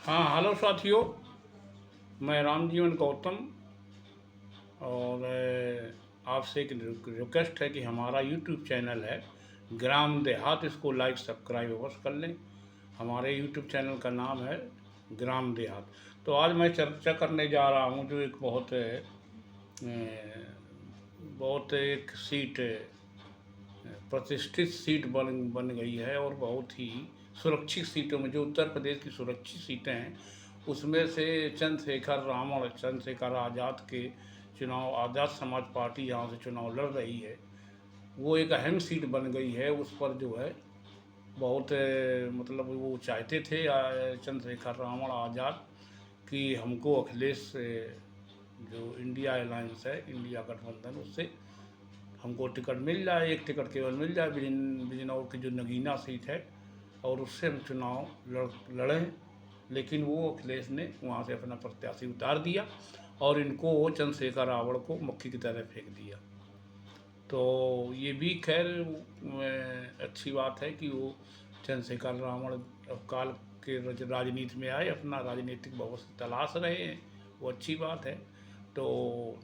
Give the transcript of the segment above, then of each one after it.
हाँ, हेलो साथियों। मैं रामजीवन गौतम और आपसे एक रिक्वेस्ट है कि हमारा यूट्यूब चैनल है ग्राम देहात, इसको लाइक सब्सक्राइब अवश्य कर लें। हमारे यूट्यूब चैनल का नाम है ग्राम देहात। तो आज मैं चर्चा करने जा रहा हूँ जो एक बहुत एक सीट प्रतिष्ठित सीट बन बन गई है और बहुत ही सुरक्षित सीटों में, जो उत्तर प्रदेश की सुरक्षित सीटें हैं उसमें से चंद्रशेखर आज़ाद के चुनाव, आज़ाद समाज पार्टी यहाँ से चुनाव लड़ रही है। वो एक अहम सीट बन गई है। उस पर जो है बहुत मतलब वो चाहते थे चंद्रशेखर रावण आज़ाद कि हमको अखिलेश जो इंडिया अलायंस है, इंडिया गठबंधन, उससे हमको टिकट मिल जाए, एक टिकट केवल मिल जाए बिजनौर की जो नगीना सीट है, और उससे हम चुनाव लड़ें। लेकिन वो अखिलेश ने वहाँ से अपना प्रत्याशी उतार दिया और इनको चंद्रशेखर रावण को मक्खी की तरह फेंक दिया। तो ये भी खैर अच्छी बात है कि वो चंद्रशेखर रावण अब काल के राजनीति में आए, अपना राजनीतिक भविष्य तलाश रहे हैं, वो अच्छी बात है। तो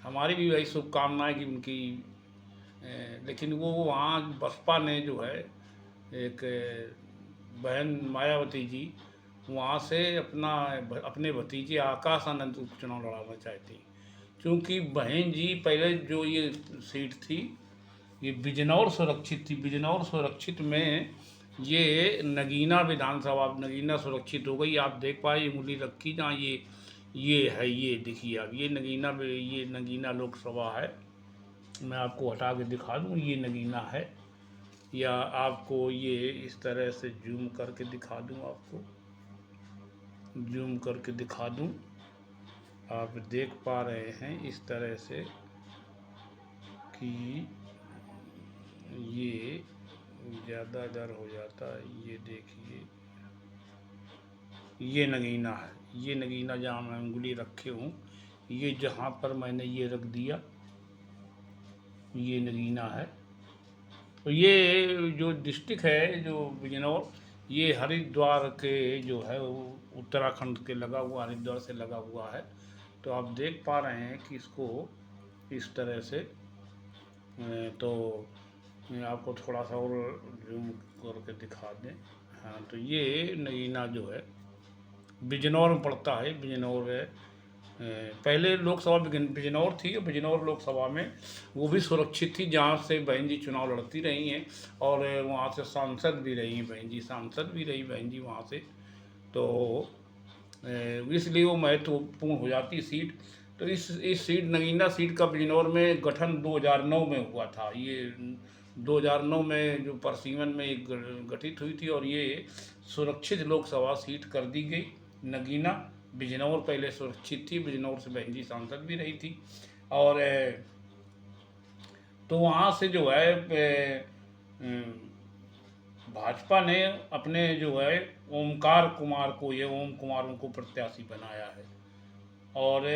हमारी भी वही शुभकामनाएं कि उनकी लेकिन वो वहाँ बसपा ने जो है एक बहन मायावती जी वहाँ से अपने भतीजे आकाश आनंद को चुनाव लड़ाना चाहती, क्योंकि बहन जी पहले जो ये सीट थी ये बिजनौर सुरक्षित थी। बिजनौर सुरक्षित में ये नगीना विधानसभा, नगीना सुरक्षित हो गई। आप देख पाए उंगली रखी जहाँ ये है, ये देखिए आप, ये नगीना लोकसभा है। मैं आपको हटा के दिखा दूँ, ये नगीना है, या आपको ये इस तरह से जूम करके दिखा दूँ, आपको जूम करके दिखा दूँ, आप देख पा रहे हैं इस तरह से कि ये ज़्यादा इधर हो जाता है। ये देखिए, ये नगीना है, ये नगीना जहाँ मैं उंगली रखे हूँ, ये जहाँ पर मैंने ये रख दिया, ये नगीना है। तो ये जो डिस्ट्रिक्ट है जो बिजनौर, ये हरिद्वार के जो है वो उत्तराखंड के लगा हुआ, हरिद्वार से लगा हुआ है। तो आप देख पा रहे हैं कि इसको इस तरह से तो मैं आपको थोड़ा सा और जूम करके दिखा दें। हाँ, तो ये नगीना जो है बिजनौर में पड़ता है। बिजनौर है, पहले लोकसभा बिजनौर थी, और बिजनौर लोकसभा में वो भी सुरक्षित थी, जहाँ से बहन जी चुनाव लड़ती रही हैं और वहाँ से सांसद भी रही बहन जी, सांसद भी रही बहन जी वहाँ से। तो इसलिए वो महत्वपूर्ण हो जाती सीट। तो इस सीट, नगीना सीट का बिजनौर में गठन 2009 में हुआ था। ये 2009 में जो परसीवन में एक गठित हुई थी, और ये सुरक्षित लोकसभा सीट कर दी गई नगीना। बिजनौर पहले सुरक्षित थी, बिजनौर से बहन जी सांसद भी रही थी। और तो वहाँ से जो है भाजपा ने अपने जो है ओमकार कुमार को, ये ओम कुमार उनको प्रत्याशी बनाया है। और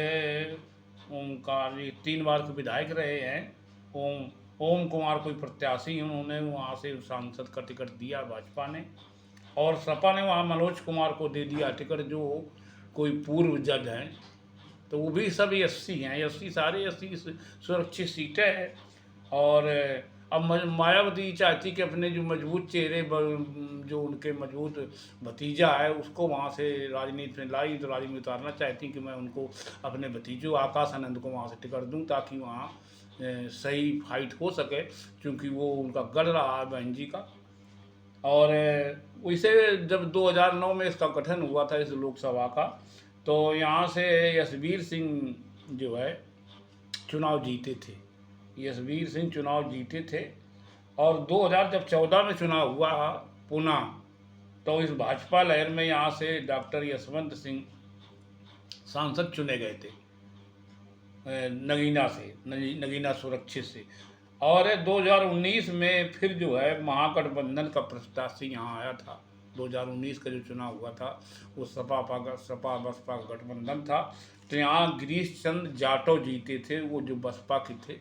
ओमकार ये 3 बार के विधायक रहे हैं। ओम ओम कुमार कोई प्रत्याशी, उन्होंने वहाँ से सांसद का टिकट दिया भाजपा ने, और सपा ने वहाँ मनोज कुमार को दे दिया टिकट, जो कोई पूर्व जज हैं। तो वो भी सब 80 हैं, 80 सारे 80 सुरक्षित सीटें हैं। और अब मायावती चाहती कि अपने जो मजबूत चेहरे, जो उनके मजबूत भतीजा है उसको वहाँ से राजनीति में लाई, तो राजनीति में उतारना चाहती कि मैं उनको अपने भतीजों आकाश आनंद को वहाँ से टिकट दूँ, ताकि वहाँ सही फाइट हो सके, क्योंकि वो उनका गढ़ रहा है बहन जी का। और वैसे जब 2009 में इसका गठन हुआ था इस लोकसभा का, तो यहाँ से यशवीर सिंह जो है चुनाव जीते थे, यशवीर सिंह चुनाव जीते थे। और 2014 में चुनाव हुआ पुनः, तो इस भाजपा लहर में यहाँ से डॉक्टर यशवंत सिंह सांसद चुने गए थे नगीना से, नगीना सुरक्षित से। और 2019 में फिर जो है महागठबंधन का प्रत्याशी यहाँ आया था। 2019 का जो चुनाव हुआ था वो सपा बसपा का गठबंधन था। तो यहाँ गिरीश चंद्र जाटव जीते थे, वो जो बसपा के थे,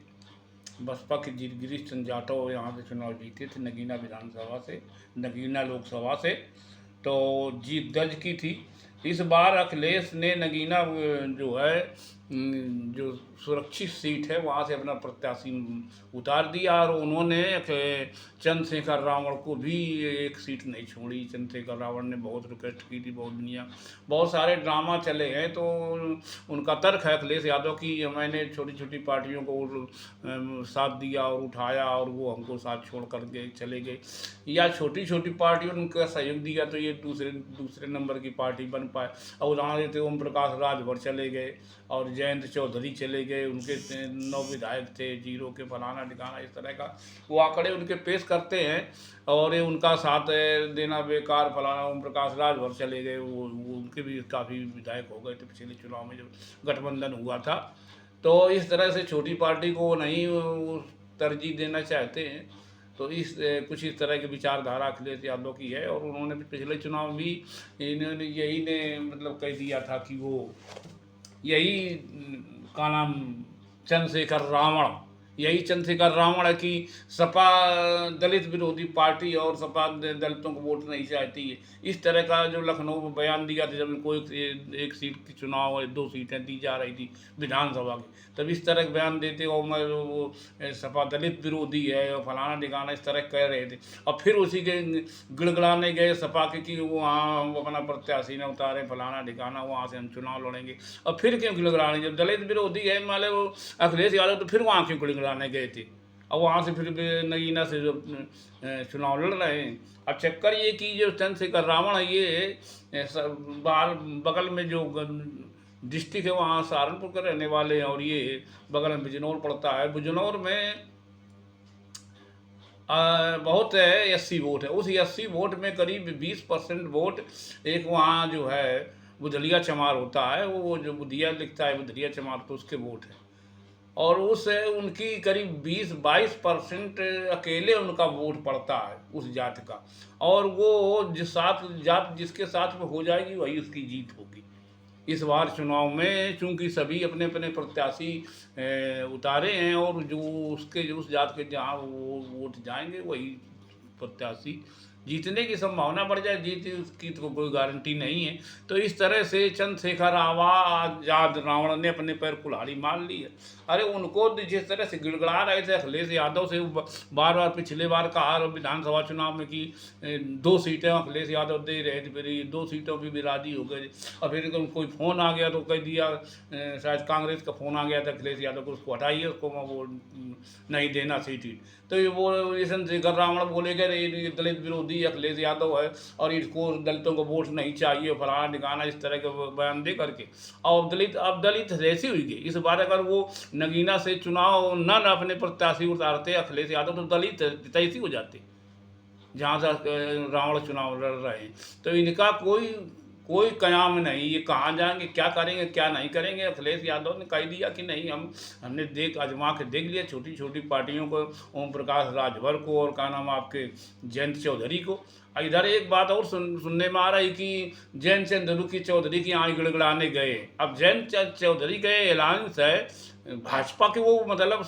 बसपा के गिरीश चंद्र जाटव यहाँ से चुनाव जीते थे नगीना विधानसभा से, नगीना लोकसभा से। तो जीत दर्ज की थी। इस बार अखिलेश ने नगीना जो है जो सुरक्षित सीट है वहाँ से अपना प्रत्याशी उतार दिया, और उन्होंने चंद्रशेखर रावण को भी एक सीट नहीं छोड़ी। चंद्रशेखर रावण ने बहुत रिक्वेस्ट की थी, बहुत सारे ड्रामा चले हैं। तो उनका तर्क है अखिलेश यादव की मैंने छोटी छोटी पार्टियों को साथ दिया और उठाया और वो हमको साथ छोड़ करके चले गए, या छोटी छोटी पार्टियों ने उनका सहयोग दिया तो ये दूसरे दूसरे नंबर की पार्टी बन पाए। और उदाहरण देते ओम प्रकाश राजभर चले गए और जयंत चौधरी चले गए, उनके 9 विधायक थे, जीरो के फलाना ठिकाना, इस तरह का वो आंकड़े उनके पेश करते हैं। और ये उनका साथ देना बेकार, फलाना ओम प्रकाश राजभर चले गए, वो उनके भी काफ़ी विधायक हो गए थे पिछले चुनाव में जब गठबंधन हुआ था। तो इस तरह से छोटी पार्टी को नहीं तरजीह देना चाहते हैं। तो कुछ इस तरह की विचारधारा अखिलेश यादव की है। और उन्होंने पिछले चुनाव भी इन्होंने यही ने मतलब कह दिया था कि वो यही का नाम चंद्रशेखर रावण, यही चंद्रशेखर रावण है कि सपा दलित विरोधी पार्टी और सपा दलितों को वोट नहीं चाहती है। इस तरह का जो लखनऊ में बयान दिया था जब इनको एक सीट की चुनाव और 2 सीटें दी जा रही थी विधानसभा की, तब इस तरह के बयान देते और मैं वो सपा दलित विरोधी है और फलाना ठिकाना इस तरह कह रहे थे। और फिर उसी के गिड़गिड़ाने गए सपा के कि वहाँ हम अपना प्रत्याशी न उतारे फलाना ठिकाना, वहाँ से हम चुनाव लड़ेंगे। और फिर क्यों गिड़गिड़ाने, जब दलित विरोधी है मान लो अखिलेश यादव, तो फिर वहाँ क्यों गिड़गिड़ाने गए थे? और वहाँ से फिर नगीना से जो चुनाव लड़ रहे हैं। अब चक्कर ये कि जो चंद्रशेखर रावण है ये बाहर बगल में जो डिस्ट्रिक्ट है वहाँ सहारनपुर के रहने वाले हैं, और ये बगल में बिजनौर पड़ता है। बिजनौर में बहुत है 80 वोट है, उस 80 वोट में करीब 20% वोट एक वहाँ जो है बुधलिया चमार होता है, वो जो बुधिया लिखता है बुधलिया चमार, तो उसके वोट है। और उस उनकी करीब 20-22% अकेले उनका वोट पड़ता है उस जात का। और वो जिस साथ जात जिसके साथ में हो जाएगी वही उसकी जीत होगी। इस बार चुनाव में चूंकि सभी अपने अपने प्रत्याशी उतारे हैं, और जो उसके जो उस जात के जहाँ वो वोट जाएंगे वही प्रत्याशी जीतने की संभावना बढ़ जाए। जीत उसकी तो कोई गारंटी नहीं है। तो इस तरह से चंद्रशेखर आजाद रावण ने अपने पैर कुल्हाड़ी मार ली है। अरे उनको जिस तरह से गिड़गड़ा रहे थे अखिलेश यादव से, बार बार पिछले बार कहा विधानसभा चुनाव में कि 2 सीटें अखिलेश यादव दे रहे थे, फिर ये 2 सीटों पर भी राजी हो गए। और फिर कोई फ़ोन आ गया तो कह दिया, शायद कांग्रेस का फ़ोन आ गया था अखिलेश यादव को, उसको हटाइए, उसको वो नहीं देना सीट। तो ये वो चंद्रशेखर रावण बोले गए ये दलित विरोधी अखिलेश यादव है और इसको दलितों को वोट नहीं चाहिए फलाना ठिकाना, इस तरह के बयान दे करके। और दलित ऐसी हुई गई। इस बार अगर वो नगीना से चुनाव न अपने प्रत्याशी उतारते अखिलेश यादव तो दलित तैसी हो जाते जहाँ से रावण चुनाव लड़ रहे हैं। तो इनका कोई कोई कयाम नहीं, ये कहाँ जाएंगे, क्या करेंगे, क्या नहीं करेंगे। अखिलेश यादव ने कह दिया कि नहीं, हमने आजमा के देख लिया छोटी छोटी पार्टियों को, ओम प्रकाश राजभर को और क्या नाम आपके जयंत चौधरी को। इधर एक बात और सुनने में आ रही कि जयंत चौधरी की आँख गिड़गिड़ाने गए। अब जयंत चौधरी के अलायंस है भाजपा के, वो मतलब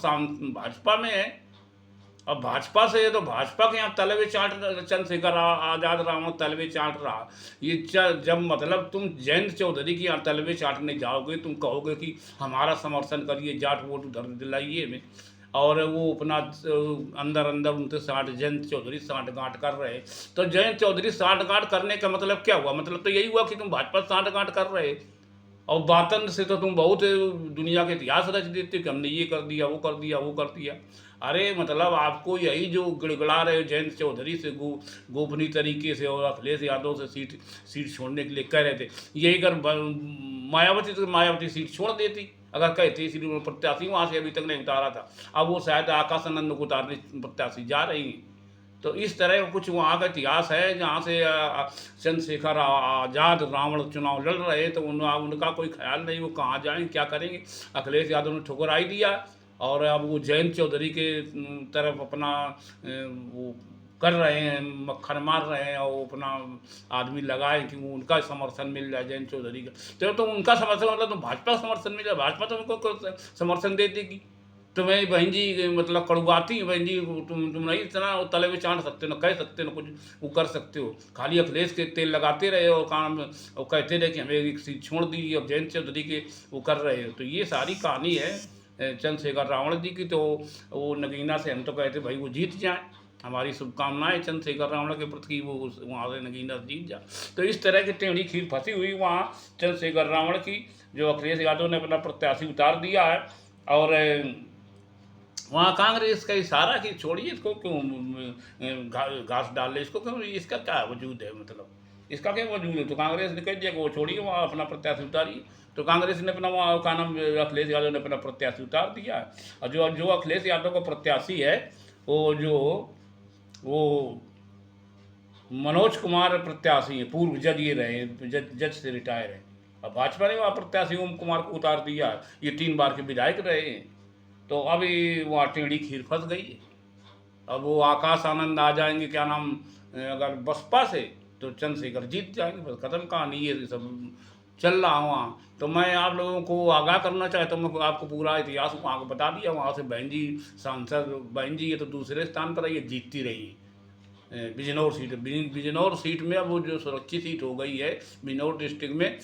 भाजपा में है। अब भाजपा से है तो भाजपा के यहाँ तलवे चाट चंद्रशेखर आजाद रावण तलवे चाट रहा। ये जब मतलब तुम जयंत चौधरी की यहाँ तलवे चाटने जाओगे, तुम कहोगे कि हमारा समर्थन करिए, जाट वोट उधर दिलाइए में, और वो अपना अंदर अंदर उनसे जयंत चौधरी साँठ-गाँठ कर रहे। तो जयंत चौधरी साँठ-गाँठ करने का मतलब क्या हुआ? मतलब तो यही हुआ कि तुम भाजपा साँठ-गाँठ कर रहे। और बातन से तो तुम बहुत दुनिया के इतिहास रच देते कि हमने ये कर दिया, वो कर दिया, वो कर दिया। अरे मतलब आपको यही जो गिड़गिड़ा रहे जयंत चौधरी से गोपनीय तरीके से और अखिलेश यादव से सीट छोड़ने के लिए कह रहे थे, यही अगर मायावती तो मायावती सीट छोड़ देती, अगर कहते इसलिए प्रत्याशी वहाँ से अभी तक नहीं उतारा था। अब वो शायद आकाश आनंद को उतारने प्रत्याशी जा रही हैं। तो इस तरह कुछ वहाँ का इतिहास है जहाँ से चंद्रशेखर आजाद रावण चुनाव लड़ रहे। तो उनका कोई ख्याल नहीं वो कहाँ जाएंगे, क्या करेंगे। अखिलेश यादव ने ठुकराई दिया और अब वो जयंत चौधरी के तरफ अपना वो कर रहे हैं, मक्खन मार रहे हैं और अपना आदमी लगाए कि वो उनका समर्थन मिल जाए जयंत चौधरी का। तो उनका समर्थन मतलब तो भाजपा समर्थन मिल जाए, भाजपा तो उनको समर्थन दे देगी। तुम्हें बहन जी मतलब कड़ुआती है बहन जी, तुम नहीं इतना तले में चाट सकते, न कह सकते, न कुछ वो कर सकते हो। खाली अखिलेश के तेल लगाते रहे और काम और कहते रहे कि हमें एक सीट छोड़ दी, अब जयंत चौधरी के वो कर रहे हो। तो ये सारी कहानी है चंद्रशेखर रावण जी की। तो वो नगीना से हम तो कहते भाई वो जीत जाए, हमारी शुभकामनाएं चंद्रशेखर रावण के प्रति, वो वहाँ से नगीना जीत जाए। तो इस तरह की टेढ़ी खीर फंसी हुई वहाँ चंद्रशेखर रावण की, जो अखिलेश यादव ने अपना प्रत्याशी उतार दिया है। और वहाँ कांग्रेस का इशारा कि छोड़िए इसको, क्यों घास डाल ले इसको, क्यों, इसका क्या वजूद है, मतलब इसका क्या वजूद है। तो कांग्रेस ने कह दिया कि वो छोड़िए वहाँ अपना प्रत्याशी उतारिए। तो कांग्रेस ने अपना वहाँ का नाम अखिलेश यादव ने अपना प्रत्याशी उतार दिया है। और जो जो अखिलेश यादव का प्रत्याशी है वो मनोज कुमार प्रत्याशी है, पूर्व जज ये रहे, जज से रिटायर है। अब भाजपा ने वहाँ प्रत्याशी ओम कुमार को उतार दिया, ये 3 बार के विधायक रहे हैं। तो अभी वहाँ टेढ़ी खीर फंस गई है। अब वो आकाश आनंद आ जाएंगे, क्या नाम, अगर बसपा से, तो चंद्रशेखर जीत जाएंगे, बस खत्म कहानी। ये सब चल रहा वहाँ। तो मैं आप लोगों को आगाह करना चाहता हूँ, मैं आपको पूरा इतिहास वहाँ को बता दिया। वहाँ से बहन जी सांसद, बहन जी ये तो दूसरे स्थान पर रही है, जीतती रही है बिजनौर सीट में। अब वो जो सुरक्षित सीट हो गई है बिजनौर डिस्ट्रिक्ट में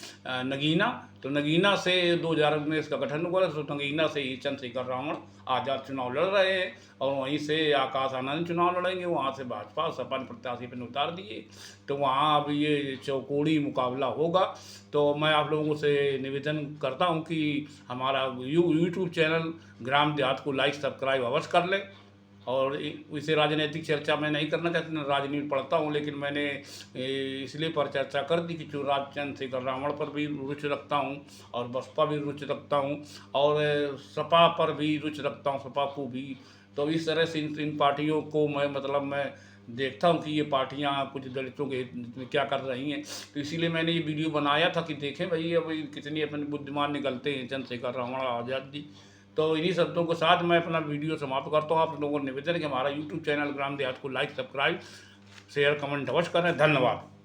नगीना, तो नगीना से 2000 में इसका गठन हुआ, तो नगीना से ही चंद्रशेखर रावण आज़ाद चुनाव लड़ रहे हैं। और वहीं से आकाश आनंद चुनाव लड़ेंगे, वहाँ से भाजपा सपा ने प्रत्याशी पर उतार दिए। तो वहाँ अब ये चौकोड़ी मुकाबला होगा। तो मैं आप लोगों से निवेदन करता हूँ कि हमारा यूट्यूब चैनल ग्राम देहात को लाइक सब्सक्राइब अवश्य कर लें। और इसे राजनीतिक चर्चा मैं नहीं करना चाहता, राजनीति पढ़ता हूँ, लेकिन मैंने इसलिए पर चर्चा कर दी कि चुनाव चंद्रशेखर रावण पर भी रुचि रखता हूँ, और बसपा भी रुचि रखता हूँ, और सपा पर भी रुचि रखता हूँ, सपा को भी। तो इस तरह से इन पार्टियों को मैं देखता हूँ कि ये पार्टियाँ कुछ दलितों के हित में क्या कर रही हैं। तो इसीलिए मैंने ये वीडियो बनाया था कि देखें भाई अब कितनी अपने बुद्धिमान निकलते हैं चंद्रशेखर रावण आज़ाद जी। तो इन्हीं शब्दों के साथ मैं अपना वीडियो समाप्त करता हूँ। आप लोगों को निवेदन है कि हमारा यूट्यूब चैनल ग्राम देहात को लाइक सब्सक्राइब शेयर कमेंट अवश्य करें। धन्यवाद।